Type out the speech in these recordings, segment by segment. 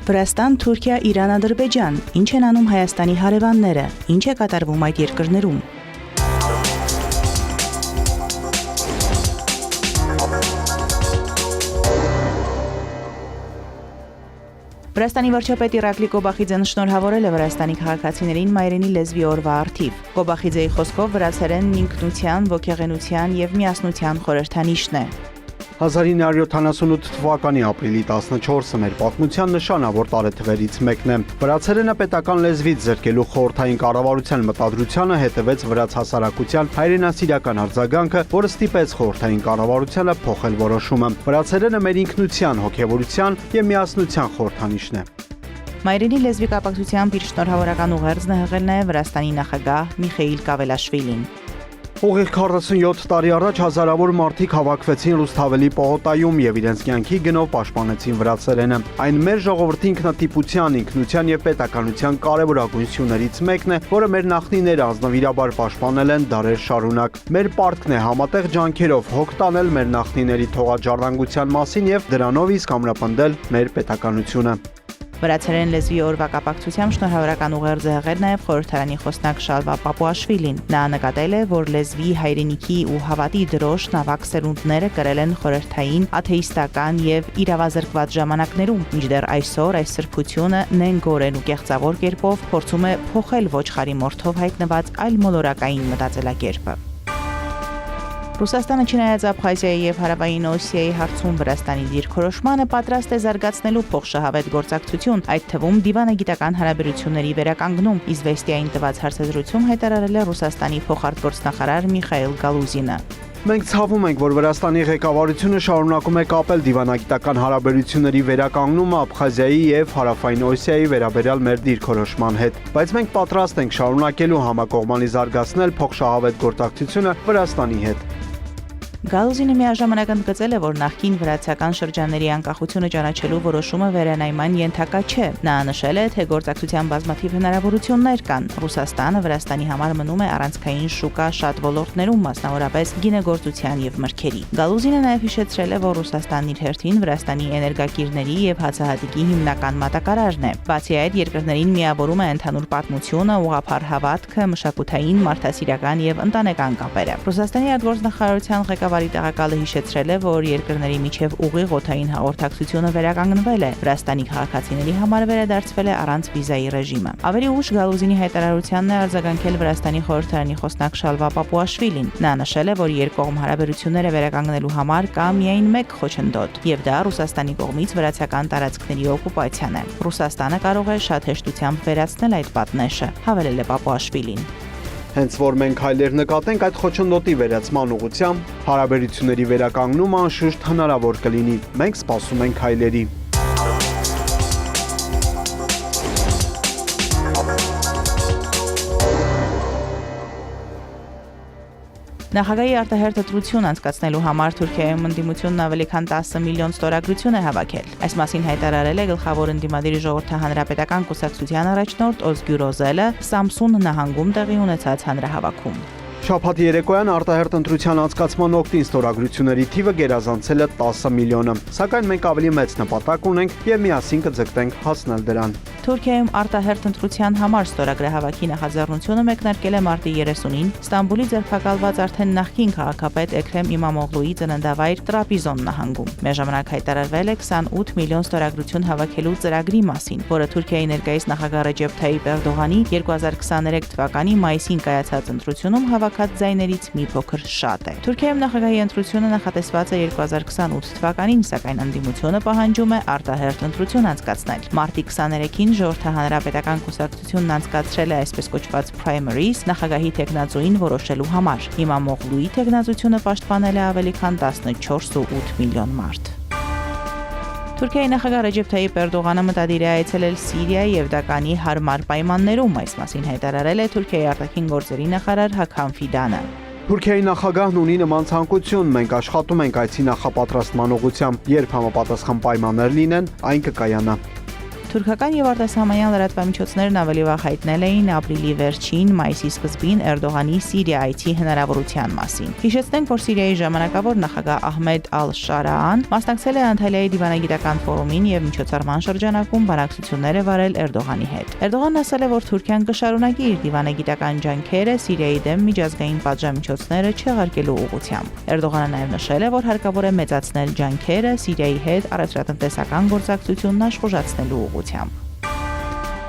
Վրաստան, Թուրքիա, Իրան, Ադրբեջան, ինչ են անում Հայաստանի հարևանները, ինչ է կատարվում այդ երկրներում։ Վրաստանի վարչապետ Իրակլի Կոբախիձեն շնորհավորել է Վրաստանի քաղաքացիներին մայրենի լեզվի օրվա առթիվ։ Կոբախիձեի խոսքով վրացերենն ինքնության, ոգեղենության եւ միասնության խորհրդանիշն է։ 1978 թվականի ապրիլի 14-ը մեր պատմության նշանավոր տարեթվերից մեկն է։ Վրացերենը պետական լեզվից զրկելու խորհրդային կառավարության մտադրությանը հետևեց վրաց հասարակության հայրենասիրական արձագանքը, որը ստիպեց խորհրդային կառավարությանը փոխել որոշումը։ Վրացերենը մեր ինքնության, հոգևորության եւ միասնության խորհրդանիշն է։ Մայրենի լեզվի կապակցությամբ իր շնորհավորական ուղերձն է հղել նաև Վրաստանի նախագահ Միխեիլ Կավելաշվիլին։ Ուղիղ 47 տարի առաջ հազարավոր մարդիկ հավաքվեցին Ռուսթավելի պողոտայում եւ իրենց կյանքի գնով պաշտպանեցին վրացերենը։ Այն մեր ժողովրդի ինքնատիպության, ինքնության եւ պետականության կարեւորագույն սյուներից մեկն է, որը մեր նախնիները ազնվիրաբար պաշտպանել են դարեր շարունակ։ Մեր պարտքն է համատեղ ջանքերով հոգ տանել մեր նախնիների թողաջարդանգության մասին եւ դրանով իսկ ամրապնդել մեր պետականությունը։ Վրացերեն լեզվի օրվա կապակցությամբ շնորհավորական ուղերձ է հղել նաև խորհրդարանի խոսնակ Շալվա Պապուաշվիլին։ Նա նկատել է, որ լեզվի, հայրենիքի ու հավատի դրոշն ավագ սերունդները կրել են խորհրդային, աթեիստական եւ իրավազրկված ժամանակներում, մինչդեռ այսօր այս սրբությունը նենգորեն ու կեղծավոր կերպով փորձում է փոխել ոչխարի մորթով հայտնված այլ մոլորակային մտածելակերպը։ Ռուսաստանը չնայած Աբխազիայի եւ Հարավային Օսիայի հարցում Վրաստանի դիրքորոշմանը պատրաստ է զարգացնելու փոխշահավետ գործակցություն, այդ թվում դիվանագիտական հարաբերությունների վերականգնում, Իզվեստիային տված հարցազրույցում հայտարարել է Ռուսաստանի փոխարտգործնախարար Միխայիլ Գալուզինը։ Մենք ցավում ենք, որ Վրաստանի ղեկավարությունը շարունակում է կապել դիվանագիտական հարաբերությունների վերականգնումը Աբխազիայի եւ Հարավային Օսիայի վերաբերյալ մեր դիրքորոշման հետ, բայց մենք պատրաստ ենք շարունակելու համակողմանի զարգացնել փոխշահավետ գործակցությունը Վրաստանի հետ։ Գալուզինը միաժամանակ ընդգծել է, որ նախկին վրացական շրջանների անկախությունը ճանաչելու որոշումը վերանայման ենթակա չէ։ Նա նշել է, թե գործակցության բազմաթիվ հնարավորություններ կան։ Ռուսաստանը Վրաստանի համար մնում է առանցքային շուկա շատ ոլորտներում, մասնավորապես գինեգործության եւ մրգերի։ Գալուզինը նաև հիշեցրել է, որ Ռուսաստանն իր հերթին Վրաստանի էներգակիրների եւ հացահատիկի հիմնական մատակարարն է։ Բացի այդ, երկրներին միավորում է ընդհանուր պատմությունը, ուղղափառ հավատքը, մշակութային, մարդասիրական եւ ընտանեկան կապերը։ Ռուսաստանի արտգործնախարարության ղեկավարի տեղակալը հիշեցրել է, որ երկրների միջև ուղիղ օդային հաղորդակցությունը վերականգնվել է։ Վրաստանի քաղաքացիների համար վերադարձվել է առանց վիզայի ռեժիմը։ Ավելի ուշ Գալուզինի հայտարարությանն է արձագանքել Վրաստանի խորհրդարանի խոսնակ Շալվա Պապուաշվիլին։ Նա նշել է, որ երկկողմ հարաբերությունները վերականգնելու համար կա միայն մեկ խոչընդոտ, եւ դա Ռուսաստանի կողմից վրացական տարածքների օկուպացիան է։ Ռուսաստանը կարող է շատ հեշտությամբ վերացնել այդ պատնեշը, հավելել է Պապուաշվիլին։ Հենց որ մենք հայլեր նկատենք այդ խոչընդոտի վերացման ուղղությամբ, հարաբերությունների վերականգնումը անշուշտ հնարավոր կլինի։ Մենք սպասում ենք հայլերի։ Նախագահի արտահերթ ընտրություն անցկացնելու համար Թուրքիայում ընդդիմությունն ավելի քան 10 միլիոն ստորագրություն է հավաքել։ Այս մասին հայտարարել է գլխավոր ընդդիմադիր ժողովրդահանրապետական կուսակցության առաջնորդ Օզգյուր Օզելը Սամսուն նահանգում տեղի ունեցած հանրահավաքում։ Շաբաթ երեկոյան արտահերթ ընտրության անցկացման օգտին ստորագրությունների թիվը գերազանցել է 10 միլիոնը, սակայն մենք ավելի մեծ նպատակ ունենք եւ միասին կձգտենք հասնել դրան։ Թուրքիայում արտահերթ ընտրության համար ստորագրահավաքի նախաձեռնությունը մեկնարկել է մարտի 30-ին Ստամբուլի ձերբակալված արդեն նախկին քաղաքապետ Էքրեմ Իմամօղլուի ծննդավայր Տրապիզոն նահանգում։ Միաժամանակ հայտարարվել է 28 միլիոն ստորագրություն հավաքելու ծրագրի մասին, որը Թուրքիայի ներկայիս նախագահ Ռեջեփ Թայիպ Էրդողանի 2023 թվականի մայիսին կայացած ընտրությունում հավաքած ձայներից մի փոքր շատ է։ Թուրքիայում նախագահի ընտրությունը նախատեսված է 2028 թվականին, սակայն ընդդիմությունը պահանջում է արտահերթ ընտրություն անցկացնել։ Մարտի 23-ին Ժողովրդահանրապետական կուսակցությունն անցկացրել է այսպես կոչված primaries նախագահի թեկնածուին որոշելու համար։ Իմամօղլուի թեկնածությունը պաշտպանել է ավելի քան 14.8 միլիոն մարդ։ Թուրքիայի նախագահ Ռեջեփ Թայիպ Էրդողանը մտադիր է այցելել Սիրիա եւ դա կանի հարմար պայմաններում, այս մասին հայտարարել է Թուրքիայի արտաքին գործերի նախարար Հաքամ Ֆիդանը։ Թուրքիայի նախագահն ունի նման ցանկություն, մենք աշխատում ենք այցի նախապատրաստման ուղղությամբ, երբ համապատասխան պայմաններ լինեն, այն կկայանա։ Թուրքական եւ արտասահմանյան լրատվամիջոցներն ավելի վաղ հայտնել էին ապրիլի վերջին, մայիսի սկզբին Էրդողանի Սիրիա այցի հնարավորության մասին։ Հիշեցնենք, որ Սիրիայի ժամանակավոր նախագահ Ահմեդ Ալ-Շարաան մասնակցել է Անտալիայի դիվանագիտական ֆորումին եւ միջոցառման շրջանակում բանակցություններ է վարել Էրդողանի հետ։ Էրդողանն ասել է, որ Թուրքիան կշարունակի իր դիվանագիտական ջանքերը Սիրիայի դեմ միջազգային պատժամիջոցները չեղարկելու ուղղությամբ։ Էրդողանը նաեւ նշել է, որ հարկավոր է մեծացնել ջանքերը Սիրիայի հետ առևտրատնտեսական գործակցությունն աշխուժացնելու ուղղությամբ։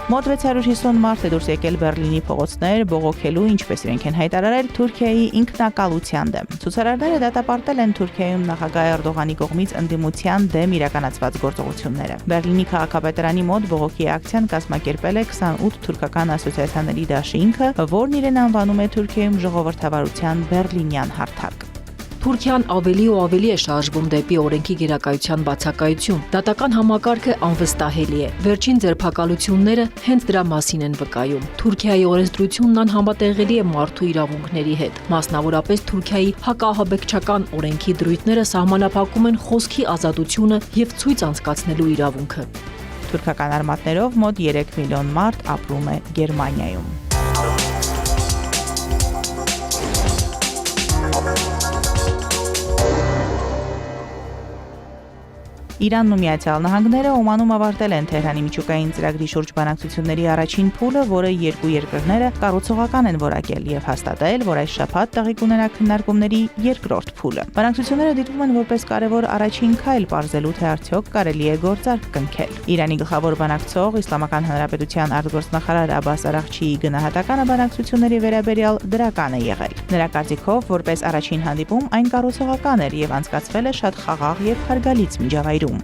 Մոտ 650 մարդ է դուրս եկել Բեռլինի փողոցներ բողոքելու, ինչպես իրենք են հայտարարել, Թուրքիայի ինքնակալության դեմ։ Ցուցարարները դատապարտել են Թուրքիայում նախագահ Էրդողանի կողմից ընդդիմության դեմ իրականացված գործողությունները։ Բեռլինի քաղաքապետարանի մոտ բողոքի ակցիան կազմակերպել է 28 թուրքական ասոցիացիաների դաշինքը, որն իրեն անվանում է Թուրքիայում ժողովրդավարության բեռլինյան հարթակ։ Թուրքիան ավելի ու ավելի է շարժվում դեպի օրենքի գերակայության բացակայություն։ Դատական համակարգը անվստահելի է։ Վերջին ձերբակալությունները հենց դրա մասին են վկայում։ Թուրքիայի օրենսդրությունն անհամատեղելի է մարդու իրավունքների հետ։ Մասնավորապես Թուրքիայի հակահաբեկչական օրենքի դրույթները սահմանափակում են խոսքի ազատությունը եւ ցույց անցկացնելու իրավունքը։ Թուրքական արմատներով մոտ 3 միլիոն մարդ ապրում է Գերմանիայում։ Իրանն ու Միացյալ Նահանգները Օմանում ավարտել են Թեհրանի միջուկային ծրագրի շուրջ բանակցությունների առաջին փուլը, որը երկու երկրները կառուցողական են որակել եւ հաստատել, որ այս շաբաթ տեղի կունենա քննարկումների երկրորդ փուլը։ Բանակցությունները դիտվում են որպես կարևոր առաջին քայլ պարզելու, թե արդյոք կարելի է գործարք կնքել։ Իրանի գլխավոր բանակցող Իսլամական Հանրապետության արտգործնախարար Աբբաս Արաղչիի գնահատականը բանակցությունների վերաբերյալ դրական է եղել։ Նրա կարծիքով, որպես առաջին հանդիպում, այն կառուցողական էր եւ անցկացվել է շատ խաղաղ եւ հարգալից միջավայրում։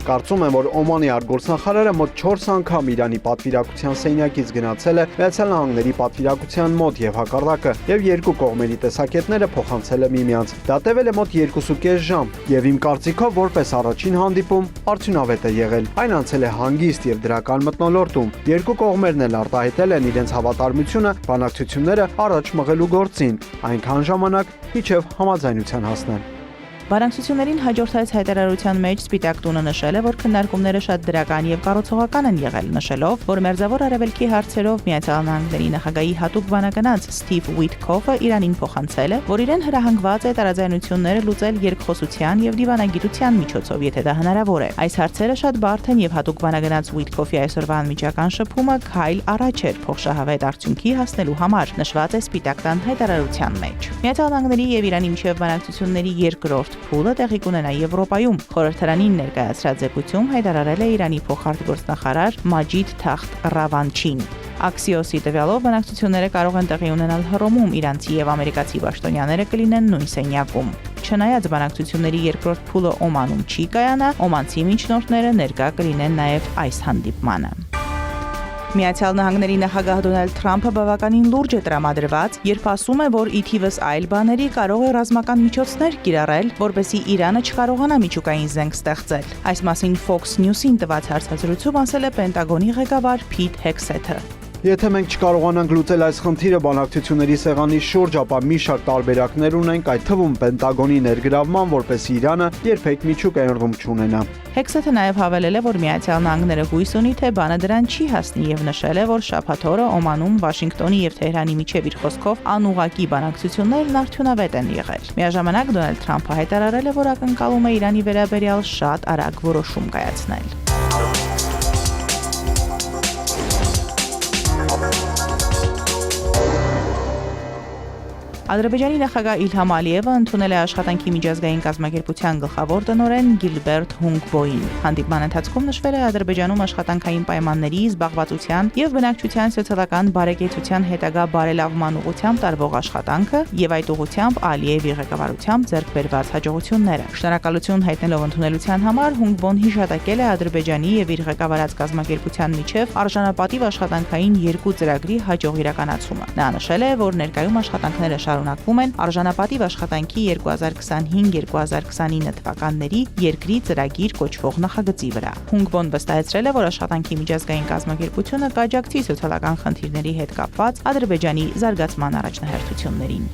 Կարծում եմ, որ Օմանի արտգործնախարարը մոտ 4 անգամ Իրանի պատվիրակության սենյակից գնացել է Միացյալ Նահանգների պատվիրակության մոտ եւ հակառակը, եւ երկու կողմերի տեսակետները փոխանցել է միմյանց։ Դա տևել է մոտ 2.5 ժամ, եւ իմ կարծիքով, որպես առաջին հանդիպում, արդյունավետ է եղել։ Այն անցել է հանգիստ եւ դրական մթնոլորտում։ Երկու կողմերն էլ արտահայտել են իրենց հավատարմությունը բանակցությունները առաջ մղելու գործին, այնքան ժամանակ, մինչեւ համաձայնության հասնեն։ Բանակցություններին հաջորդած հայտարարության մեջ Սպիտակ տունը նշել է, որ քննարկումները շատ դրական եւ կառուցողական են եղել, նշելով, որ Մերձավոր Արևելքի հարցերով Միացյալ Նահանգների նախագահի հատուկ բանականաց Սթիվ Ուիթքոֆը Իրանին փոխանցել է, որ իրեն հրահանգված է տարաձայնությունները լուծել երկխոսության եւ դիվանագիտության միջոցով, եթե դա հնարավոր է։ Այս հարցերը շատ բարդ են եւ հատուկ բանականաց Ուիթքոֆի այսօրվա անմիջական շփումը քայլ առաջ էր փոխշահավետ արդյունքի հասնելու համար, նշված է Սպիտակ տան հայտարարության մեջ։ Միացյալ Նահանգների եւ Իրանի միջև բանակցությունների երկրորդ փուլը տեղի կունենա Եվրոպայում։ Խորհրդարանին ներկայացրած զեկույցում հայտարարել է Իրանի փոխարտգործնախարար Մաջիդ Թախտ Ռավանչին։ Axios-ի տվյալով բանակցությունները կարող են տեղի ունենալ Հռոմում, իրանցի եւ ամերիկացի պաշտոնյաները կլինեն նույն սենյակում։ Չնայած բանակցությունների երկրորդ փուլը Օմանում չի կայանա, օմանցի միջնորդները ներկա կլինեն նաեւ այս հանդիպմանը։ Միացյալ Նահանգների նախագահ Դոնալդ Թրամփը բավականին լուրջ է տրամադրված, երբ ասում է, որ ի թիվս այլ բաների կարող է ռազմական միջոցներ կիրառել, որպեսզի Իրանը չկարողանա միջուկային զենք ստեղծել։ Այս մասին Fox News-ին տված հարցազրույցում ասել է Պենտագոնի ղեկավար Փիթ Հեքսեթը։ Եթե մենք չկարողանանք լուծել այս խնդիրը բանակցությունների սեղանի շուրջ, ապա մի շարք տարբերակներ ունենք, այդ թվում Պենտագոնի ներգրավման, որպեսզի Իրանը երբեք միջուկային ռումբ չունենա։ Հեքսեթը նաև հավելել է, որ Միացյալ Նահանգները հույս ունի, թե բանը դրան չի հասնի եւ նշել է, որ շաբաթ օրը Օմանում Վաշինգտոնի եւ Թեհրանի միջև իր խոսքով անուղղակի բանակցություններն արդյունավետ են եղել։ Միաժամանակ Դոնալդ Թրամփը հայտարարել է, որ ակնկալում է Իրանի վերաբերյալ շատ արագ որոշում կայացնել։ Ադրբեջանի նախագահ Իլհամ Ալիևը ընդունել է աշխատանքի միջազգային կազմակերպության գլխավոր տնօրեն Գիլբերտ Հունգբոյին։ Հանդիպման ընթացքում նշվել է Ադրբեջանում աշխատանքային պայմանների, զբաղվածության եւ բնակչության սոցիալական բարեկեցության հետագա բարելավման ուղղությամբ տարվող աշխատանքը եւ այդ ուղղությամբ Ալիևի ղեկավարությամբ ձեռք բերված հաջողությունները։ Շնորհակալություն հայտնելով ընդունելության համար Հունգբոն հիշատակել է Ադրբեջանի եւ իր ղեկավարած կազմակերպության միջև արժանապատիվ աշխատանքային երկու ծրագրի հաջող իրականացումը։ Նա նշել է, որ ներկայում աշխատանքները շարունակվում են արժանապատիվ աշխատանքի 2020-2029 թվականների երկրի ծրագիր կոչվող նախագծի վրա։ Հունգբոն վստահեցրել է, որ աշխատանքի միջազգային կազմակերպությունը կաջակցի սոցիալական խնդիրների հետ կապված Ադրբեջանի զարգացման առաջնահերթություններին։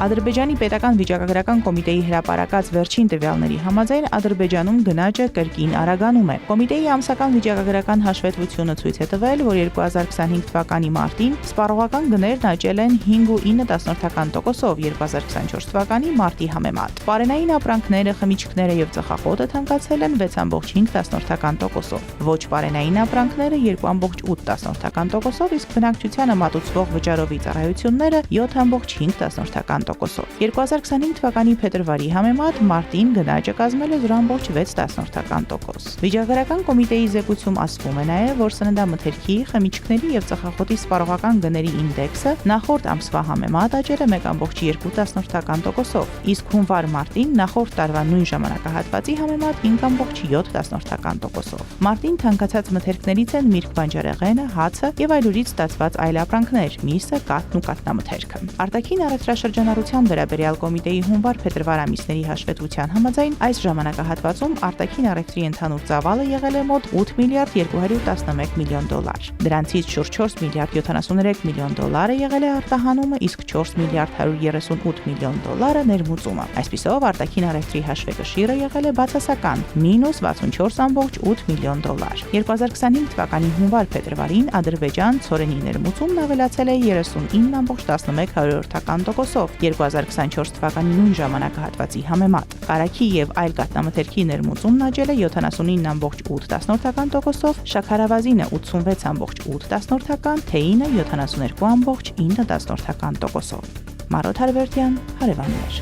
Ադրբեջանի պետական վիճակագրական կոմիտեի հրապարակած վերջին տվյալների համաձայն Ադրբեջանում գնաճը կրկին արագանում է։ Կոմիտեի ամսական վիճակագրական հաշվետվությունը ցույց է տվել, որ 2025 թվականի մարտին սպառողական գներն աճել են 5.9%-ով 2024 թվականի մարտի համեմատ։ Պարենային ապրանքները, խմիչքները եւ ծխախոտը թանկացել են 6.10%-ով։ Ոչ պարենային ապրանքները 2.8%-ով, իսկ բնակչությանը մատուցվող վճարովի ծառայությունները 7.5%-ով։ 2025 թվականի փետրվարի համեմատ մարտին գնաճը կազմել է 0.6%։ Վիճակագրական կոմիտեի զեկույցում ասվում է նաև, որ սննդամթերքի, խմիչքների եւ ծխախոտի սպառողական գների ինդեքսը նախորդ ամսվա համեմատ աճել է 1.2%-ով, իսկ հունվար-մարտին նախորդ տարվա նույն ժամանակահատվածի համեմատ 5.7%-ով։ Մարտին թանկացած մթերքներից են միրգ բանջարեղենը, հացը եւ այլուրից ստացված այլ ապրանքներ՝ միսը, կաթն ու կաթնամթերքը։ Արտաքին առևտրաշրջանառության վերաբերյալ կոմիտեի հունվար-փետրվար ամիսների հաշվետվության համաձայն այս ժամանակահատվածում արտաքին առևտրի ընդհանուր ծավալը եղել է մոտ 8 միլիարդ 211 միլիոն դոլար։ Դրանցից շուրջ 4 միլիարդ 73 միլիոն դոլարը եղել է արտահանումը, իսկ 4 միլիարդ 138 միլիոն դոլարը ներմուծումը։ Այսպիսով արտաքին առևտրի հաշվեկշիռը եղել է բացասական՝ -64.8 միլիոն դոլար։ 2025 թվականի հունվար-փետրվարին Ադրբեջան ցորենի ներմուծումն ավելացել է 39.11%-ով 2024 թվականի նույն ժամանակահատվածի համեմատ։ Կարագի եւ այլ կաթնամթերքի ներմուծումն աճել է 79.8%-ով, շաքարավազինը 86.8%, թեյինը 72.9%-ով։ Մարոտ Հարվերդյան, հարևաններ։